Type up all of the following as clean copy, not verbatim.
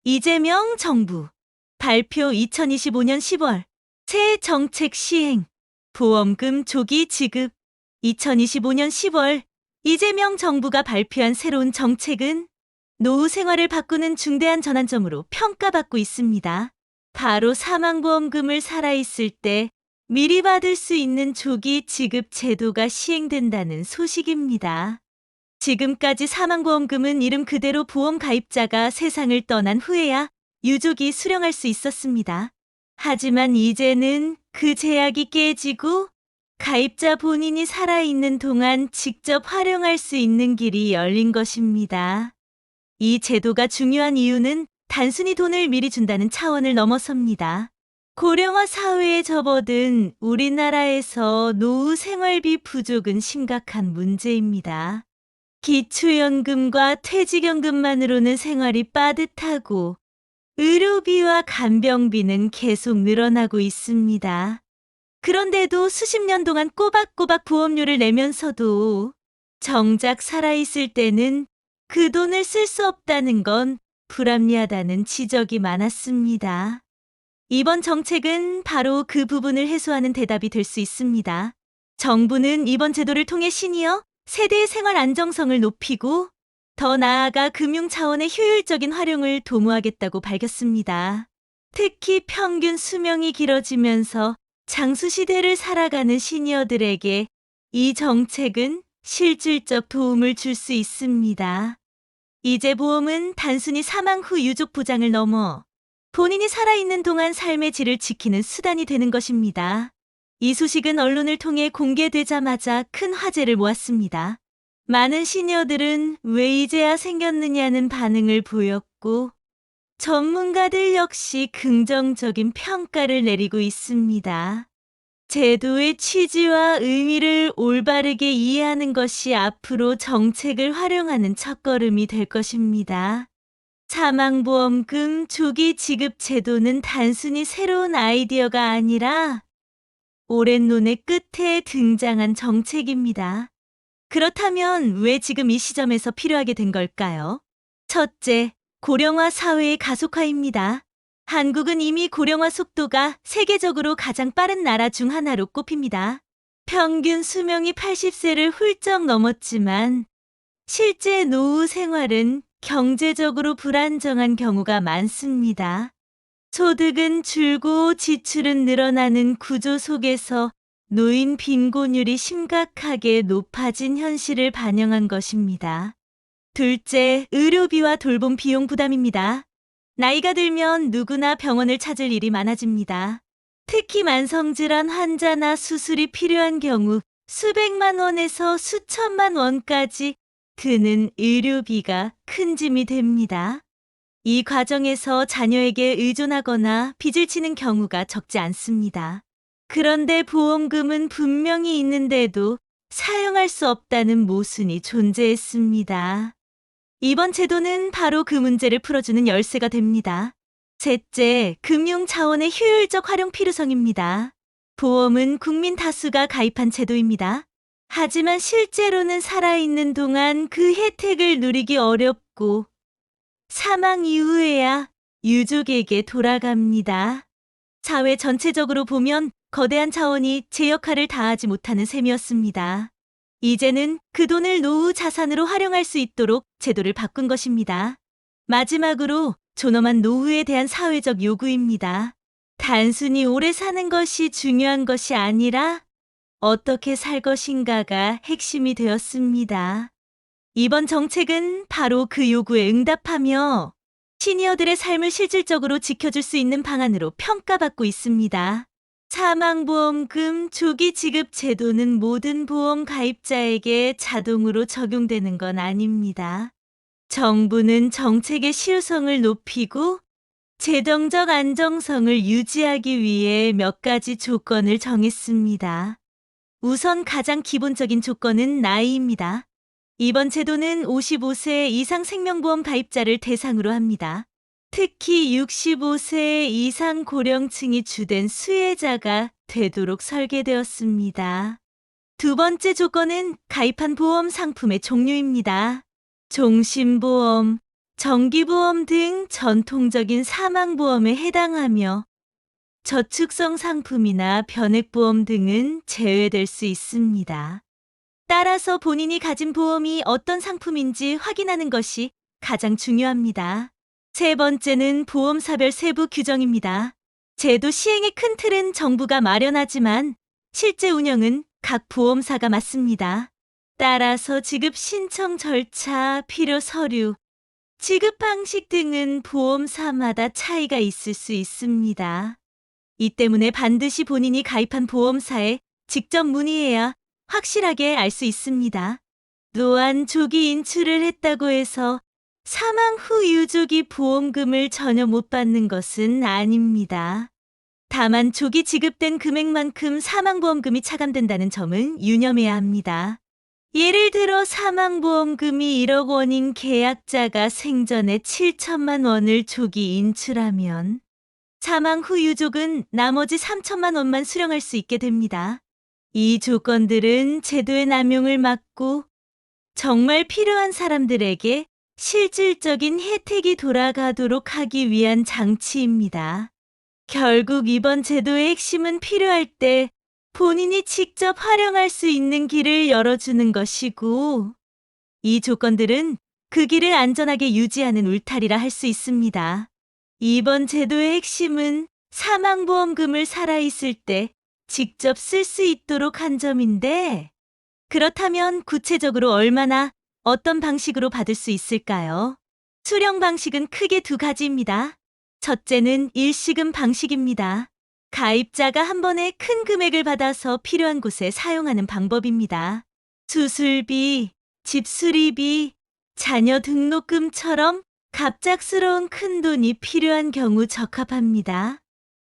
이재명 정부 발표 2025년 10월 새 정책 시행 보험금 조기 지급 2025년 10월 이재명 정부가 발표한 새로운 정책은 노후 생활을 바꾸는 중대한 전환점으로 평가받고 있습니다. 바로 사망보험금을 살아있을 때 미리 받을 수 있는 조기 지급 제도가 시행된다는 소식입니다. 지금까지 사망보험금은 이름 그대로 보험 가입자가 세상을 떠난 후에야 유족이 수령할 수 있었습니다. 하지만 이제는 그 제약이 깨지고 가입자 본인이 살아있는 동안 직접 활용할 수 있는 길이 열린 것입니다. 이 제도가 중요한 이유는 단순히 돈을 미리 준다는 차원을 넘어섭니다. 고령화 사회에 접어든 우리나라에서 노후 생활비 부족은 심각한 문제입니다. 기초연금과 퇴직연금만으로는 생활이 빠듯하고 의료비와 간병비는 계속 늘어나고 있습니다. 그런데도 수십 년 동안 꼬박꼬박 보험료를 내면서도 정작 살아있을 때는 그 돈을 쓸 수 없다는 건 불합리하다는 지적이 많았습니다. 이번 정책은 바로 그 부분을 해소하는 대답이 될 수 있습니다. 정부는 이번 제도를 통해 시니어 세대의 생활 안정성을 높이고 더 나아가 금융 차원의 효율적인 활용을 도모하겠다고 밝혔습니다. 특히 평균 수명이 길어지면서 장수시대를 살아가는 시니어들에게 이 정책은 실질적 도움을 줄 수 있습니다. 이제 보험은 단순히 사망 후 유족 보장을 넘어 본인이 살아있는 동안 삶의 질을 지키는 수단이 되는 것입니다. 이 소식은 언론을 통해 공개되자마자 큰 화제를 모았습니다. 많은 시니어들은 왜 이제야 생겼느냐는 반응을 보였고 전문가들 역시 긍정적인 평가를 내리고 있습니다. 제도의 취지와 의미를 올바르게 이해하는 것이 앞으로 정책을 활용하는 첫걸음이 될 것입니다. 사망보험금 조기 지급 제도는 단순히 새로운 아이디어가 아니라 오랜 논의 끝에 등장한 정책입니다. 그렇다면 왜 지금 이 시점에서 필요하게 된 걸까요? 첫째, 고령화 사회의 가속화입니다. 한국은 이미 고령화 속도가 세계적으로 가장 빠른 나라 중 하나로 꼽힙니다. 평균 수명이 80세를 훌쩍 넘었지만 실제 노후 생활은 경제적으로 불안정한 경우가 많습니다. 소득은 줄고 지출은 늘어나는 구조 속에서 노인 빈곤율이 심각하게 높아진 현실을 반영한 것입니다. 둘째, 의료비와 돌봄 비용 부담입니다. 나이가 들면 누구나 병원을 찾을 일이 많아집니다. 특히 만성질환 환자나 수술이 필요한 경우 수백만 원에서 수천만 원까지 드는 의료비가 큰 짐이 됩니다. 이 과정에서 자녀에게 의존하거나 빚을 지는 경우가 적지 않습니다. 그런데 보험금은 분명히 있는데도 사용할 수 없다는 모순이 존재했습니다. 이번 제도는 바로 그 문제를 풀어주는 열쇠가 됩니다. 셋째, 금융 차원의 효율적 활용 필요성입니다. 보험은 국민 다수가 가입한 제도입니다. 하지만 실제로는 살아있는 동안 그 혜택을 누리기 어렵고 사망 이후에야 유족에게 돌아갑니다. 사회 전체적으로 보면 거대한 차원이 제 역할을 다하지 못하는 셈이었습니다. 이제는 그 돈을 노후 자산으로 활용할 수 있도록 제도를 바꾼 것입니다. 마지막으로 존엄한 노후에 대한 사회적 요구입니다. 단순히 오래 사는 것이 중요한 것이 아니라 어떻게 살 것인가가 핵심이 되었습니다. 이번 정책은 바로 그 요구에 응답하며 시니어들의 삶을 실질적으로 지켜줄 수 있는 방안으로 평가받고 있습니다. 사망보험금 조기 지급 제도는 모든 보험 가입자에게 자동으로 적용되는 건 아닙니다. 정부는 정책의 실효성을 높이고 재정적 안정성을 유지하기 위해 몇 가지 조건을 정했습니다. 우선 가장 기본적인 조건은 나이입니다. 이번 제도는 55세 이상 생명보험 가입자를 대상으로 합니다. 특히 65세 이상 고령층이 주된 수혜자가 되도록 설계되었습니다. 두 번째 조건은 가입한 보험 상품의 종류입니다. 종신보험, 정기보험 등 전통적인 사망보험에 해당하며 저축성 상품이나 변액보험 등은 제외될 수 있습니다. 따라서 본인이 가진 보험이 어떤 상품인지 확인하는 것이 가장 중요합니다. 세 번째는 보험사별 세부 규정입니다. 제도 시행의 큰 틀은 정부가 마련하지만 실제 운영은 각 보험사가 맡습니다. 따라서 지급 신청 절차, 필요 서류, 지급 방식 등은 보험사마다 차이가 있을 수 있습니다. 이 때문에 반드시 본인이 가입한 보험사에 직접 문의해야 확실하게 알 수 있습니다. 또한 조기 인출을 했다고 해서 사망 후 유족이 보험금을 전혀 못 받는 것은 아닙니다. 다만 조기 지급된 금액만큼 사망보험금이 차감된다는 점은 유념해야 합니다. 예를 들어 사망보험금이 1억 원인 계약자가 생전에 7천만 원을 조기 인출하면 사망 후 유족은 나머지 3천만 원만 수령할 수 있게 됩니다. 이 조건들은 제도의 남용을 막고 정말 필요한 사람들에게 실질적인 혜택이 돌아가도록 하기 위한 장치입니다. 결국 이번 제도의 핵심은 필요할 때 본인이 직접 활용할 수 있는 길을 열어주는 것이고, 이 조건들은 그 길을 안전하게 유지하는 울타리라 할 수 있습니다. 이번 제도의 핵심은 사망보험금을 살아있을 때 직접 쓸 수 있도록 한 점인데, 그렇다면 구체적으로 얼마나 어떤 방식으로 받을 수 있을까요? 수령 방식은 크게 두 가지입니다. 첫째는 일시금 방식입니다. 가입자가 한 번에 큰 금액을 받아서 필요한 곳에 사용하는 방법입니다. 수술비, 집 수리비, 자녀 등록금처럼 갑작스러운 큰 돈이 필요한 경우 적합합니다.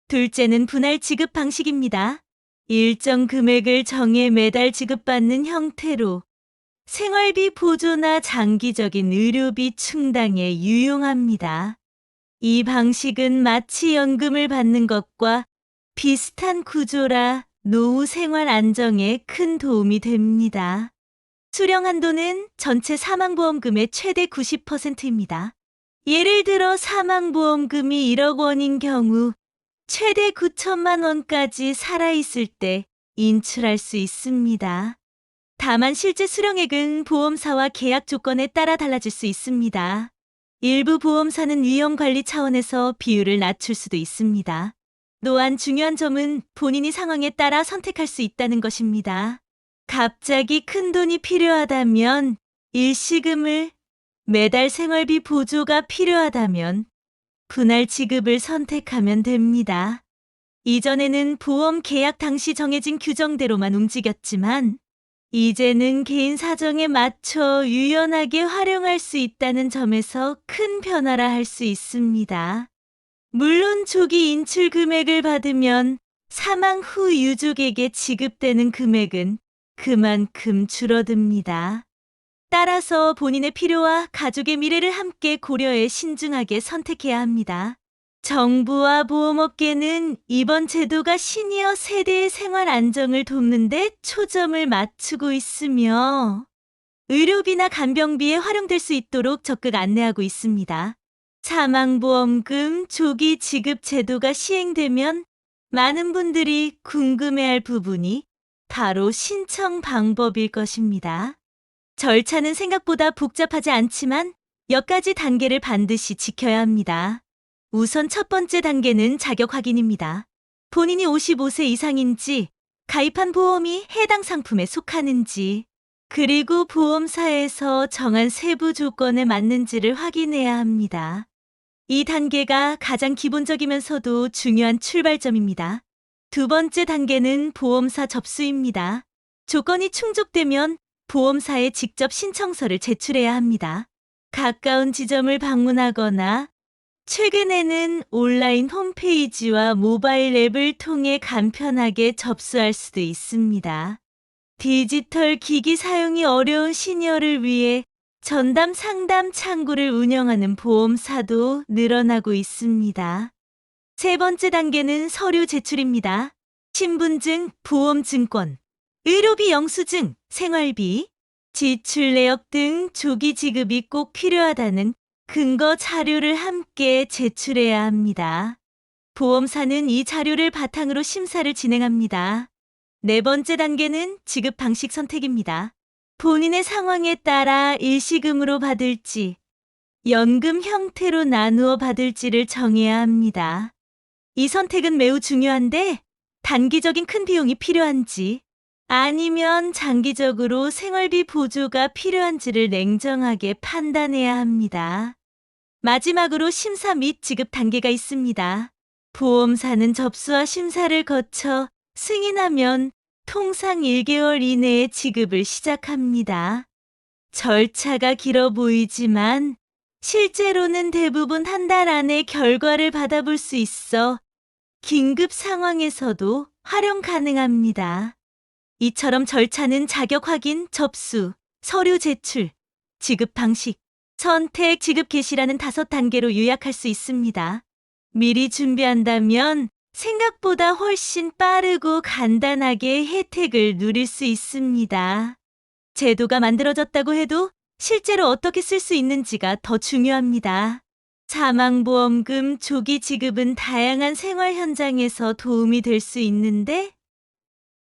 둘째는 분할 지급 방식입니다. 일정 금액을 정해 매달 지급받는 형태로 생활비 보조나 장기적인 의료비 충당에 유용합니다. 이 방식은 마치 연금을 받는 것과 비슷한 구조라 노후 생활 안정에 큰 도움이 됩니다. 수령 한도는 전체 사망보험금의 최대 90%입니다. 예를 들어 사망보험금이 1억 원인 경우 최대 9천만 원까지 살아있을 때 인출할 수 있습니다. 다만 실제 수령액은 보험사와 계약 조건에 따라 달라질 수 있습니다. 일부 보험사는 위험관리 차원에서 비율을 낮출 수도 있습니다. 또한 중요한 점은 본인이 상황에 따라 선택할 수 있다는 것입니다. 갑자기 큰 돈이 필요하다면 일시금을, 매달 생활비 보조가 필요하다면 분할 지급을 선택하면 됩니다. 이전에는 보험 계약 당시 정해진 규정대로만 움직였지만 이제는 개인 사정에 맞춰 유연하게 활용할 수 있다는 점에서 큰 변화라 할 수 있습니다. 물론 조기 인출 금액을 받으면 사망 후 유족에게 지급되는 금액은 그만큼 줄어듭니다. 따라서 본인의 필요와 가족의 미래를 함께 고려해 신중하게 선택해야 합니다. 정부와 보험업계는 이번 제도가 시니어 세대의 생활 안정을 돕는 데 초점을 맞추고 있으며 의료비나 간병비에 활용될 수 있도록 적극 안내하고 있습니다. 사망보험금 조기 지급 제도가 시행되면 많은 분들이 궁금해할 부분이 바로 신청 방법일 것입니다. 절차는 생각보다 복잡하지 않지만 몇 가지 단계를 반드시 지켜야 합니다. 우선 첫 번째 단계는 자격 확인입니다. 본인이 55세 이상인지, 가입한 보험이 해당 상품에 속하는지, 그리고 보험사에서 정한 세부 조건에 맞는지를 확인해야 합니다. 이 단계가 가장 기본적이면서도 중요한 출발점입니다. 두 번째 단계는 보험사 접수입니다. 조건이 충족되면 보험사에 직접 신청서를 제출해야 합니다. 가까운 지점을 방문하거나 최근에는 온라인 홈페이지와 모바일 앱을 통해 간편하게 접수할 수도 있습니다. 디지털 기기 사용이 어려운 시니어를 위해 전담 상담 창구를 운영하는 보험사도 늘어나고 있습니다. 세 번째 단계는 서류 제출입니다. 신분증, 보험증권, 의료비 영수증, 생활비, 지출 내역 등 조기 지급이 꼭 필요하다는 근거 자료를 함께 제출해야 합니다. 보험사는 이 자료를 바탕으로 심사를 진행합니다. 네 번째 단계는 지급 방식 선택입니다. 본인의 상황에 따라 일시금으로 받을지, 연금 형태로 나누어 받을지를 정해야 합니다. 이 선택은 매우 중요한데 단기적인 큰 비용이 필요한지 아니면 장기적으로 생활비 보조가 필요한지를 냉정하게 판단해야 합니다. 마지막으로 심사 및 지급 단계가 있습니다. 보험사는 접수와 심사를 거쳐 승인하면 통상 1개월 이내에 지급을 시작합니다. 절차가 길어 보이지만 실제로는 대부분 한 달 안에 결과를 받아볼 수 있어 긴급 상황에서도 활용 가능합니다. 이처럼 절차는 자격 확인, 접수, 서류 제출, 지급 방식, 선택, 지급 개시라는 5단계로 요약할 수 있습니다. 미리 준비한다면 생각보다 훨씬 빠르고 간단하게 혜택을 누릴 수 있습니다. 제도가 만들어졌다고 해도 실제로 어떻게 쓸 수 있는지가 더 중요합니다. 사망보험금 조기 지급은 다양한 생활 현장에서 도움이 될 수 있는데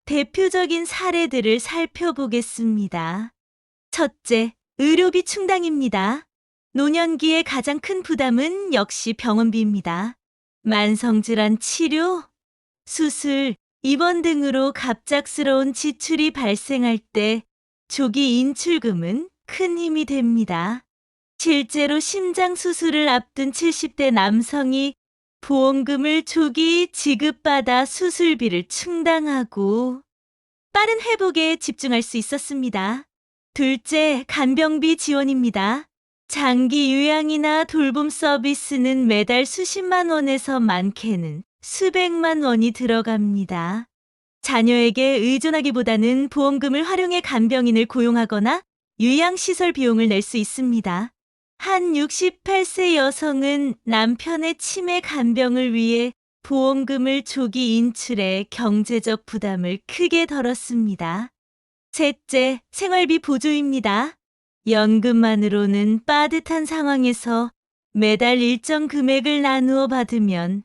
대표적인 사례들을 살펴보겠습니다. 첫째, 의료비 충당입니다. 노년기의 가장 큰 부담은 역시 병원비입니다. 만성질환 치료, 수술, 입원 등으로 갑작스러운 지출이 발생할 때 조기 인출금은 큰 힘이 됩니다. 실제로 심장 수술을 앞둔 70대 남성이 보험금을 조기 지급받아 수술비를 충당하고 빠른 회복에 집중할 수 있었습니다. 둘째, 간병비 지원입니다. 장기 요양이나 돌봄 서비스는 매달 수십만 원에서 많게는 수백만 원이 들어갑니다. 자녀에게 의존하기보다는 보험금을 활용해 간병인을 고용하거나 요양시설 비용을 낼 수 있습니다. 한 68세 여성은 남편의 치매 간병을 위해 보험금을 조기 인출해 경제적 부담을 크게 덜었습니다. 셋째, 생활비 보조입니다. 연금만으로는 빠듯한 상황에서 매달 일정 금액을 나누어 받으면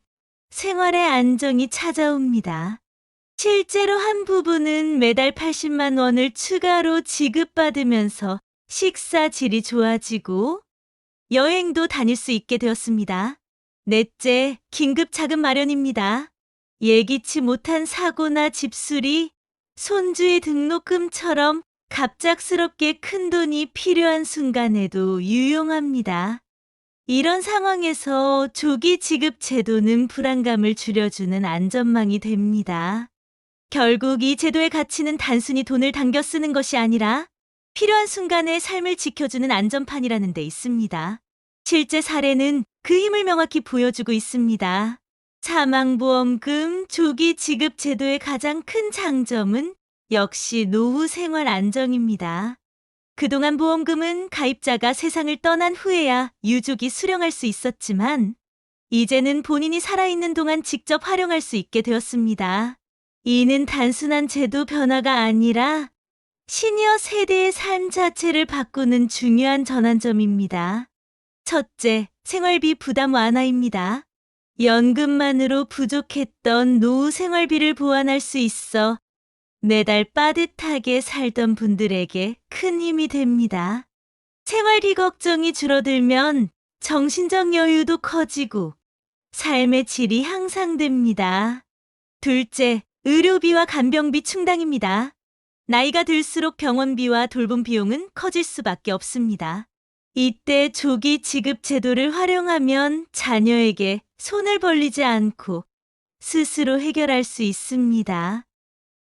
생활의 안정이 찾아옵니다. 실제로 한 부부는 매달 80만 원을 추가로 지급받으면서 식사 질이 좋아지고 여행도 다닐 수 있게 되었습니다. 넷째, 긴급 자금 마련입니다. 예기치 못한 사고나 집수리, 손주의 등록금처럼 갑작스럽게 큰돈이 필요한 순간에도 유용합니다. 이런 상황에서 조기 지급 제도는 불안감을 줄여주는 안전망이 됩니다. 결국 이 제도의 가치는 단순히 돈을 당겨 쓰는 것이 아니라 필요한 순간에 삶을 지켜주는 안전판이라는 데 있습니다. 실제 사례는 그 힘을 명확히 보여주고 있습니다. 사망보험금 조기 지급 제도의 가장 큰 장점은 역시 노후 생활 안정입니다. 그동안 보험금은 가입자가 세상을 떠난 후에야 유족이 수령할 수 있었지만 이제는 본인이 살아있는 동안 직접 활용할 수 있게 되었습니다. 이는 단순한 제도 변화가 아니라 시니어 세대의 삶 자체를 바꾸는 중요한 전환점입니다. 첫째, 생활비 부담 완화입니다. 연금만으로 부족했던 노후 생활비를 보완할 수 있어 매달 빠듯하게 살던 분들에게 큰 힘이 됩니다. 생활비 걱정이 줄어들면 정신적 여유도 커지고 삶의 질이 향상됩니다. 둘째, 의료비와 간병비 충당입니다. 나이가 들수록 병원비와 돌봄 비용은 커질 수밖에 없습니다. 이때 조기 지급 제도를 활용하면 자녀에게 손을 벌리지 않고 스스로 해결할 수 있습니다.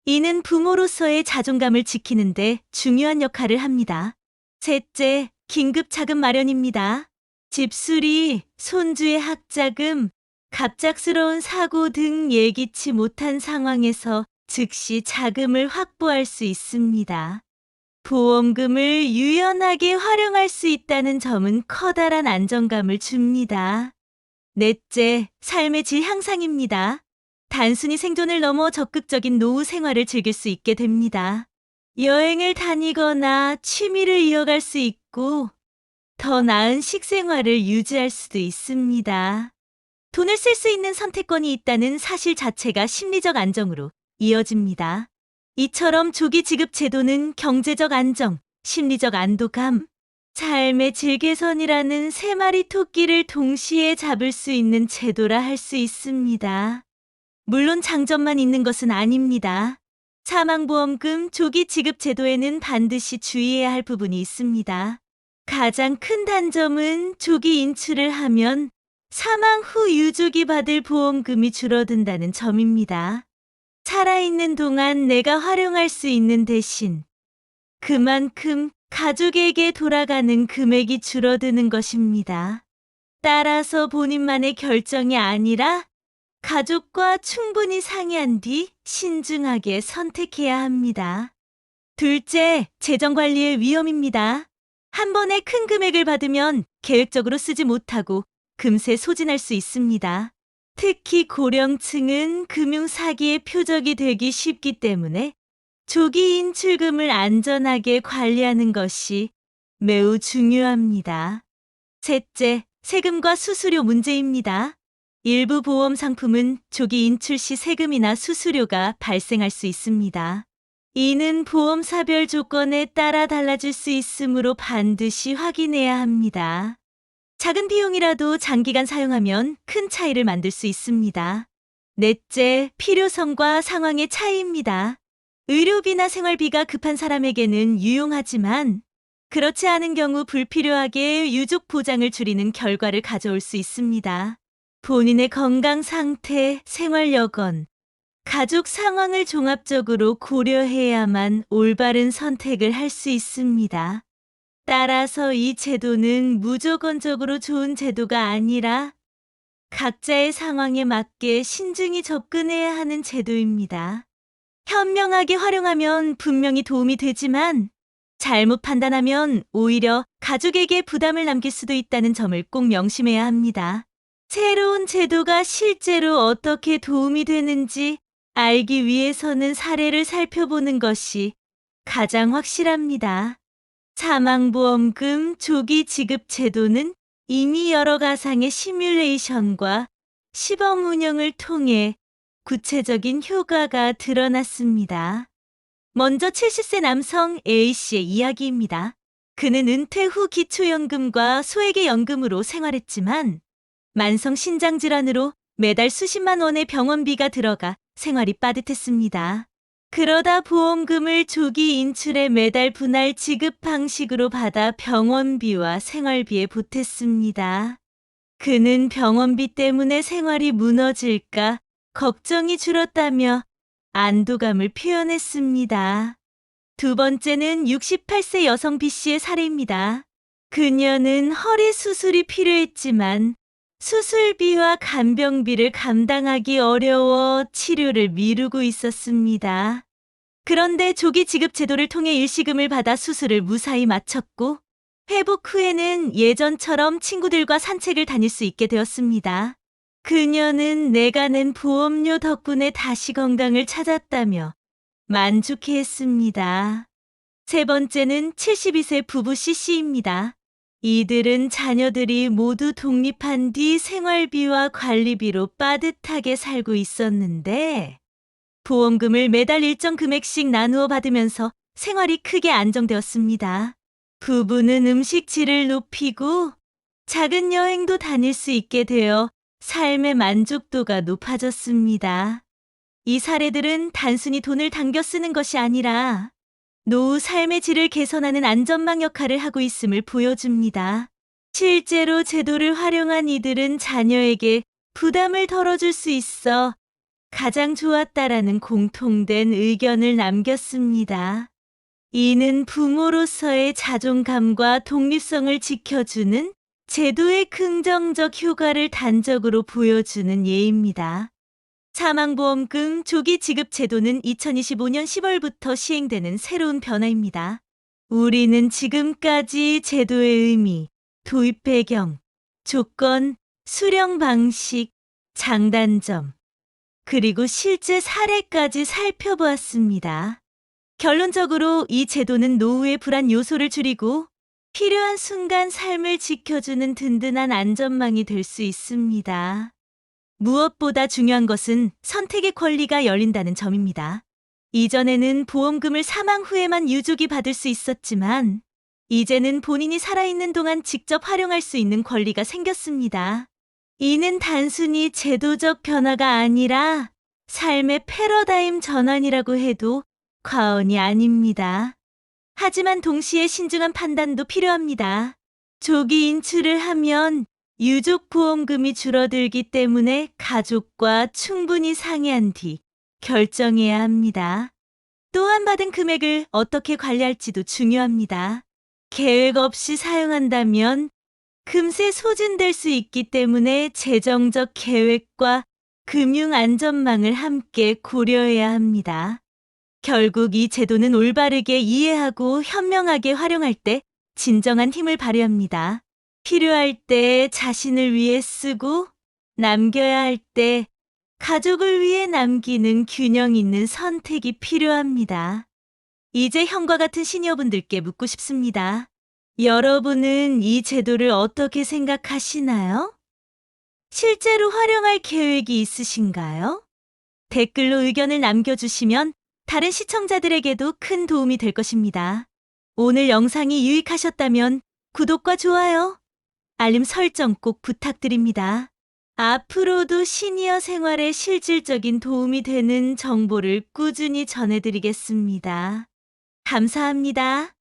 이는 부모로서의 자존감을 지키는데 중요한 역할을 합니다. 셋째, 긴급 자금 마련입니다. 집수리, 손주의 학자금, 갑작스러운 사고 등 예기치 못한 상황에서 즉시 자금을 확보할 수 있습니다. 보험금을 유연하게 활용할 수 있다는 점은 커다란 안정감을 줍니다. 넷째, 삶의 질 향상입니다. 단순히 생존을 넘어 적극적인 노후 생활을 즐길 수 있게 됩니다. 여행을 다니거나 취미를 이어갈 수 있고 더 나은 식생활을 유지할 수도 있습니다. 돈을 쓸 수 있는 선택권이 있다는 사실 자체가 심리적 안정으로 이어집니다. 이처럼 조기 지급 제도는 경제적 안정, 심리적 안도감, 삶의 질개선이라는 세 마리 토끼를 동시에 잡을 수 있는 제도라 할 수 있습니다. 물론 장점만 있는 것은 아닙니다. 사망보험금 조기 지급 제도에는 반드시 주의해야 할 부분이 있습니다. 가장 큰 단점은 조기 인출을 하면 사망 후 유족이 받을 보험금이 줄어든다는 점입니다. 살아있는 동안 내가 활용할 수 있는 대신 그만큼 가족에게 돌아가는 금액이 줄어드는 것입니다. 따라서 본인만의 결정이 아니라 가족과 충분히 상의한 뒤 신중하게 선택해야 합니다. 둘째, 재정관리의 위험입니다. 한 번에 큰 금액을 받으면 계획적으로 쓰지 못하고 금세 소진할 수 있습니다. 특히 고령층은 금융사기의 표적이 되기 쉽기 때문에 조기 인출금을 안전하게 관리하는 것이 매우 중요합니다. 셋째, 세금과 수수료 문제입니다. 일부 보험 상품은 조기 인출 시 세금이나 수수료가 발생할 수 있습니다. 이는 보험사별 조건에 따라 달라질 수 있으므로 반드시 확인해야 합니다. 작은 비용이라도 장기간 사용하면 큰 차이를 만들 수 있습니다. 넷째, 필요성과 상황의 차이입니다. 의료비나 생활비가 급한 사람에게는 유용하지만 그렇지 않은 경우 불필요하게 유족 보장을 줄이는 결과를 가져올 수 있습니다. 본인의 건강 상태, 생활 여건, 가족 상황을 종합적으로 고려해야만 올바른 선택을 할 수 있습니다. 따라서 이 제도는 무조건적으로 좋은 제도가 아니라 각자의 상황에 맞게 신중히 접근해야 하는 제도입니다. 현명하게 활용하면 분명히 도움이 되지만 잘못 판단하면 오히려 가족에게 부담을 남길 수도 있다는 점을 꼭 명심해야 합니다. 새로운 제도가 실제로 어떻게 도움이 되는지 알기 위해서는 사례를 살펴보는 것이 가장 확실합니다. 사망보험금 조기 지급 제도는 이미 여러 가상의 시뮬레이션과 시범 운영을 통해 구체적인 효과가 드러났습니다. 먼저 70세 남성 A씨의 이야기입니다. 그는 은퇴 후 기초연금과 소액의 연금으로 생활했지만 만성 신장질환으로 매달 수십만 원의 병원비가 들어가 생활이 빠듯했습니다. 그러다 보험금을 조기 인출해 매달 분할 지급 방식으로 받아 병원비와 생활비에 보탰습니다. 그는 병원비 때문에 생활이 무너질까 걱정이 줄었다며 안도감을 표현했습니다. 두 번째는 68세 여성 B씨의 사례입니다. 그녀는 허리 수술이 필요했지만 수술비와 간병비를 감당하기 어려워 치료를 미루고 있었습니다. 그런데 조기 지급 제도를 통해 일시금을 받아 수술을 무사히 마쳤고 회복 후에는 예전처럼 친구들과 산책을 다닐 수 있게 되었습니다. 그녀는 내가 낸 보험료 덕분에 다시 건강을 찾았다며 만족해했습니다. 세 번째는 72세 부부 C씨입니다. 이들은 자녀들이 모두 독립한 뒤 생활비와 관리비로 빠듯하게 살고 있었는데 보험금을 매달 일정 금액씩 나누어 받으면서 생활이 크게 안정되었습니다. 부부는 음식 질을 높이고 작은 여행도 다닐 수 있게 되어 삶의 만족도가 높아졌습니다. 이 사례들은 단순히 돈을 당겨 쓰는 것이 아니라 노후 삶의 질을 개선하는 안전망 역할을 하고 있음을 보여줍니다. 실제로 제도를 활용한 이들은 자녀에게 부담을 덜어줄 수 있어 가장 좋았다라는 공통된 의견을 남겼습니다. 이는 부모로서의 자존감과 독립성을 지켜주는 제도의 긍정적 효과를 단적으로 보여주는 예입니다. 사망보험금 조기 지급 제도는 2025년 10월부터 시행되는 새로운 변화입니다. 우리는 지금까지 제도의 의미, 도입 배경, 조건, 수령 방식, 장단점, 그리고 실제 사례까지 살펴보았습니다. 결론적으로 이 제도는 노후의 불안 요소를 줄이고 필요한 순간 삶을 지켜주는 든든한 안전망이 될 수 있습니다. 무엇보다 중요한 것은 선택의 권리가 열린다는 점입니다. 이전에는 보험금을 사망 후에만 유족이 받을 수 있었지만, 이제는 본인이 살아있는 동안 직접 활용할 수 있는 권리가 생겼습니다. 이는 단순히 제도적 변화가 아니라 삶의 패러다임 전환이라고 해도 과언이 아닙니다. 하지만 동시에 신중한 판단도 필요합니다. 조기 인출을 하면 유족 보험금이 줄어들기 때문에 가족과 충분히 상의한 뒤 결정해야 합니다. 또한 받은 금액을 어떻게 관리할지도 중요합니다. 계획 없이 사용한다면 금세 소진될 수 있기 때문에 재정적 계획과 금융 안전망을 함께 고려해야 합니다. 결국 이 제도는 올바르게 이해하고 현명하게 활용할 때 진정한 힘을 발휘합니다. 필요할 때 자신을 위해 쓰고 남겨야 할 때 가족을 위해 남기는 균형 있는 선택이 필요합니다. 이제 형과 같은 시니어분들께 묻고 싶습니다. 여러분은 이 제도를 어떻게 생각하시나요? 실제로 활용할 계획이 있으신가요? 댓글로 의견을 남겨주시면 다른 시청자들에게도 큰 도움이 될 것입니다. 오늘 영상이 유익하셨다면 구독과 좋아요, 알림 설정 꼭 부탁드립니다. 앞으로도 시니어 생활에 실질적인 도움이 되는 정보를 꾸준히 전해드리겠습니다. 감사합니다.